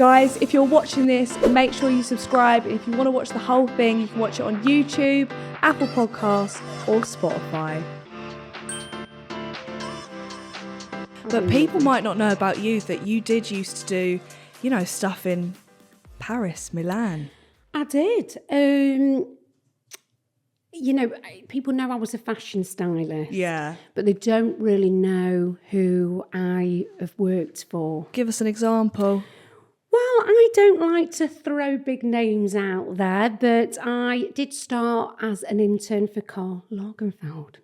Guys, if you're watching this, make sure you subscribe. If you want to watch the whole thing, you can watch it on YouTube, Apple Podcasts, or Spotify. But people might not know about you that you did used to do, you know, stuff in Paris, Milan. I did. You know, people know I was a fashion stylist. Yeah. But they don't really know who I have worked for. Give us an example. Well, I don't like to throw big names out there, but I did start as an intern for Karl Lagerfeld.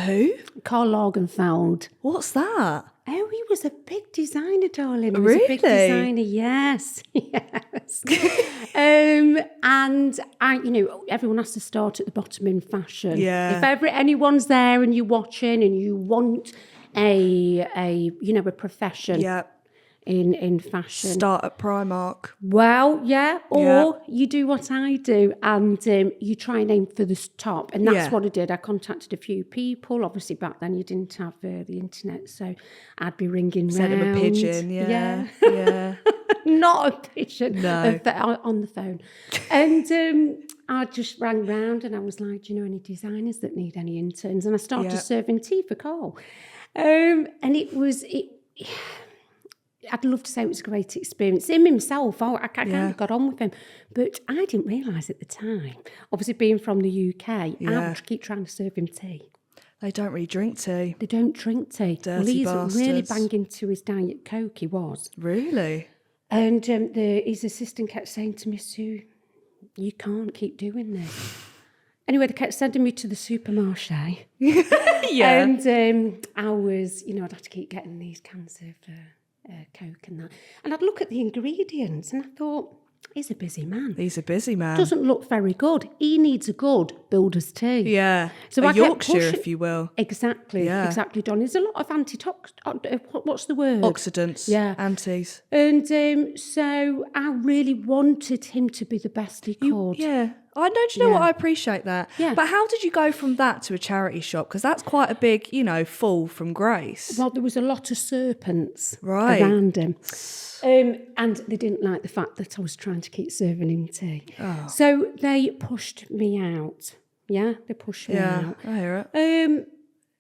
Who? Karl Lagerfeld. What's that? Oh, he was a big designer, darling. He was a big designer, yes. Yes. And I, you know, everyone has to start at the bottom in fashion. Yeah. If ever anyone's there and you're watching and you want a profession. Yeah. In fashion. Start at Primark. Well, yeah, or you do what I do and you try and aim for the top. And that's what I did. I contacted a few people. Obviously, back then you didn't have the internet, so I'd be ringing Send round. them a pigeon, yeah. Not a pigeon, No. on the phone. And I just rang round and I was like, do you know any designers that need any interns? And I started serving tea for Karl. And I'd love to say it was a great experience. Him himself, I kind of got on with him. But I didn't realise at the time, obviously being from the UK, I would keep trying to serve him tea. They don't really drink tea. They don't drink tea. Dirty he's really bastards. banging to his Diet Coke, he was. Really? And his assistant kept saying to me, Sue, you can't keep doing this. Anyway, they kept sending me to the supermarché. Yeah. And I was, I'd have to keep getting these cans of Coke and that. And I'd look at the ingredients and I thought, he's a busy man. He's a busy man. Doesn't look very good. He needs a good builder's tea. Yeah. So a I kept Yorkshire, pushing- if you will. Exactly, Don. There's a lot of what's the word? Oxidants. Yeah. Antis. And so I really wanted him to be the best he could. Yeah. I know, do you know what? I appreciate that. Yeah. But how did you go from that to a charity shop? Because that's quite a big, fall from grace. Well, there was a lot of serpents Right. around him. And they didn't like the fact that I was trying to keep serving him tea. Oh. So they pushed me out. Yeah, they pushed me out. I hear it.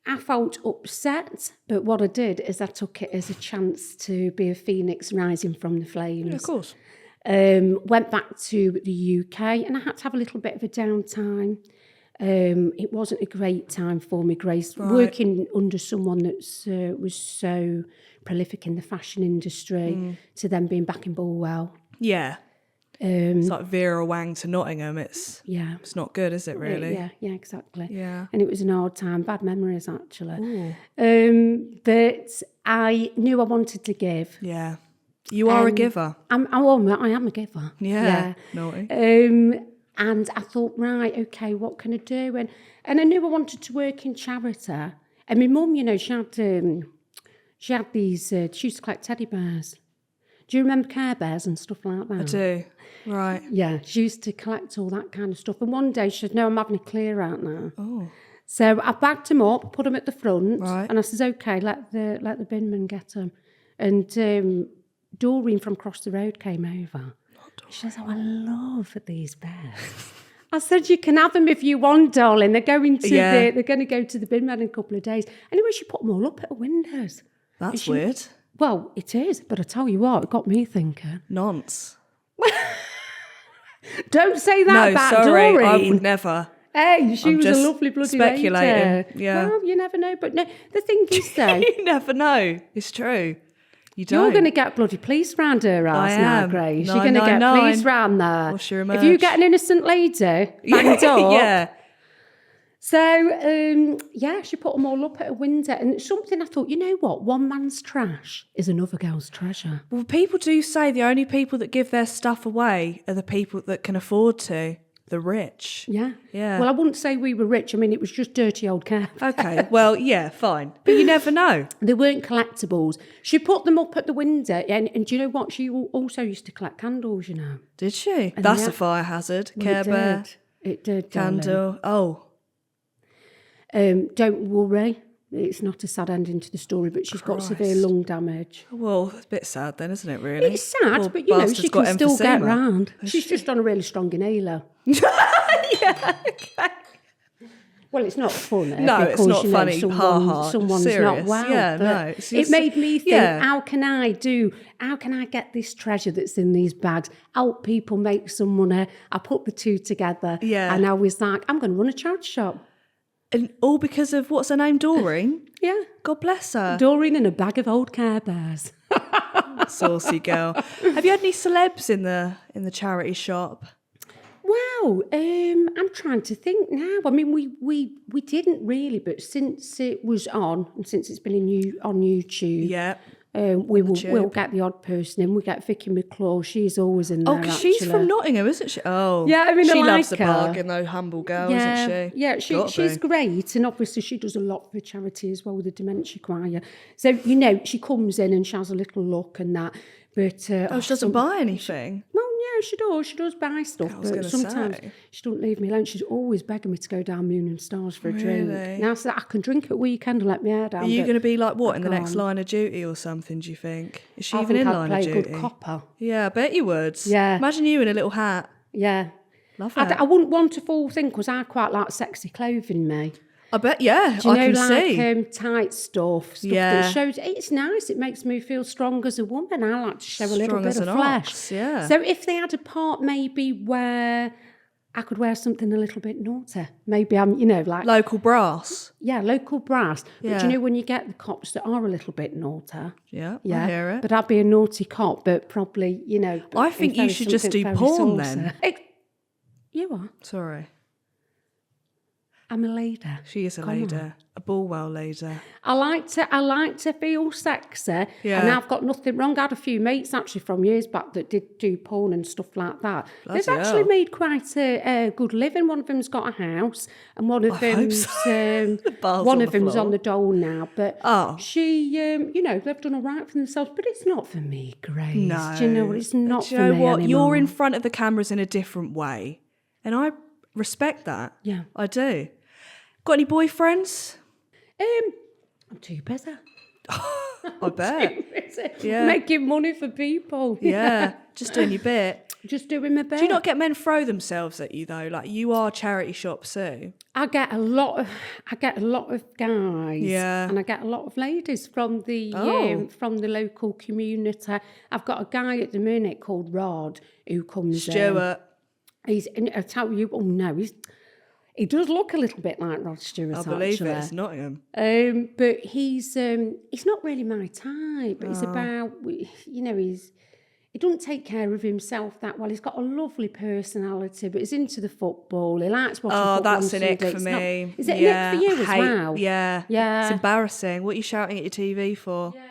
I felt upset, but what I did is I took it as a chance to be a phoenix rising from the flames. Yeah, of course. Went back to the UK and I had to have a little bit of a downtime. It wasn't a great time for me, Grace, working under someone that was so prolific in the fashion industry to then being back in Bulwell. Yeah. It's like Vera Wang to Nottingham. It's not good, is it, really? Yeah, exactly. Yeah. And it was an hard time, bad memories actually. But I knew I wanted to give. Yeah. You are a giver. I am a giver. Yeah. Naughty. And I thought, right, okay, what can I do? And I knew I wanted to work in charity. And my mum, she had these, she used to collect teddy bears. Do you remember Care Bears and stuff like that? I do. Right. Yeah, she used to collect all that kind of stuff. And one day she said, no, I'm having a clear out now. Oh. So I bagged them up, put them at the front. Right. And I says, okay, let the binman get them. And Doreen from across the road came over. She says, oh, I love these bears. I said, you can have them if you want, darling. They're going to they're going to go to the bin man in a couple of days. Anyway, she put them all up at her windows. That's weird. Well, it is, but I tell you what, it got me thinking. Nonce. Don't say that about sorry, Doreen. I would never. Hey, she I'm was a just lovely bloody speculating. lady. Yeah. Well, you never know. But no, the thing is, though, You never know. It's true. You don't. you're going to get bloody police round her ass now, am. Grace. You're going to get 999. police round there. Will she If emerge? you get an innocent lady banged up. Yeah. So, she put them all up at a window. And it's something I thought, you know what? One man's trash is another girl's treasure. Well, people do say the only people that give their stuff away are the people that can afford to. The rich. Yeah. Yeah. Well, I wouldn't say we were rich. I mean, it was just dirty old Care. Okay. Well, yeah, fine. But you never know. They weren't collectibles. She put them up at the window. And do you know what? She also used to collect candles, you know. Did she? And That's yeah. a fire hazard. Well, Care Bear. It did, darling. Candle. Oh. Don't worry. It's not a sad ending to the story, but she's got severe lung damage. Well, it's a bit sad then, isn't it, really? It's sad, Poor but, you know, bastard's she got can still get emphysema. round. She's just on a really strong inhaler. Yeah, okay. Well, it's not funny. No, it's because, not you know, funny. someone's Serious. not well. Yeah, but no. It's it just- made me think, yeah. how can I get this treasure that's in these bags, help people make some money? I put the two together. Yeah. And I was like, I'm going to run a charity shop. And all because of, what's her name, Doreen? Yeah. God bless her. Doreen and a bag of old Care Bears. Saucy girl. Have you had any celebs in the charity shop? Well, I'm trying to think now. I mean, we didn't really, but since it was on and since it's been on YouTube, Yeah. we'll get the odd person in. We get Vicky McClaw. She's always in there. Oh, because she's from Nottingham, isn't she? Oh, Yeah, I mean, I she like loves a her. bargain, though. Humble girl, Yeah, isn't she? yeah, Gotta she's be. great, and obviously she does a lot for charity as well with the dementia choir. So you know, she comes in and she has a little look and that, but Oh, she doesn't buy anything. Well, yeah, she does. She does buy stuff, was but gonna sometimes say. she doesn't leave me alone. She's always begging me to go down Moon and Stars for a drink. Really? Now, so that I can drink at weekend and let my hair down. Are you but going to be like, what, in the next can't. line of duty or something, do you think? Is she I even think in I'd line play of a duty? good copper. Yeah, I bet you would. Yeah. Imagine you in a little hat. Yeah. Love I, it. I wouldn't want a full thing because I quite like sexy clothing, me. I bet, yeah, Do you I know, can like see. tight stuff Yeah. that shows, it's nice, it makes me feel strong as a woman. I like to show a little Strong bit as of an flesh. ox, yeah. So if they had a part maybe where I could wear something a little bit naughty, maybe I'm, you know, like, Local brass. yeah, local brass. But Yeah. do you know when you get the cops that are a little bit naughty? Yeah, Yeah, I hear it. But I'd be a naughty cop, but probably, you know. I think you should just do porn then. You are. Sorry. I'm a lady. She is a Come on. lady. A Bulwell lady. I like to feel sexy, Yeah. and I've got nothing wrong. I had a few mates actually from years back that did do porn and stuff like that. Bloody They've actually hell. made quite a good living. One of them's got a house, and one of hope them's so. Bars one on of the them's floor. on the dole now. But Oh. she, you know, they've done all right for themselves. But it's not for me, Grace. No. Do you know what? It's not Do you for know me what? anymore. You're in front of the cameras in a different way. And I respect that. Yeah. I do. Got any boyfriends? I'm too busy. I bet. Yeah. Making money for people. Yeah. Just doing your bit. Just doing my bit. Do you not get men throw themselves at you though? Like you are charity shop Sue. I get a lot of guys, Yeah. and I get a lot of ladies from the local community. I've got a guy at the minute called Rod who comes in. Stuart. And I tell you, oh no, he does look a little bit like Rod Stewart. I believe actually. it. It's Nottingham. But he's not really my type. But Oh. it's about, you know, he doesn't take care of himself that well. He's got a lovely personality, but he's into the football. He likes watching football. Oh, that's on an ick Sunday. for It's not- me. Is it Yeah. an ick for you as Hate- well? Yeah. Yeah. It's embarrassing. What are you shouting at your TV for?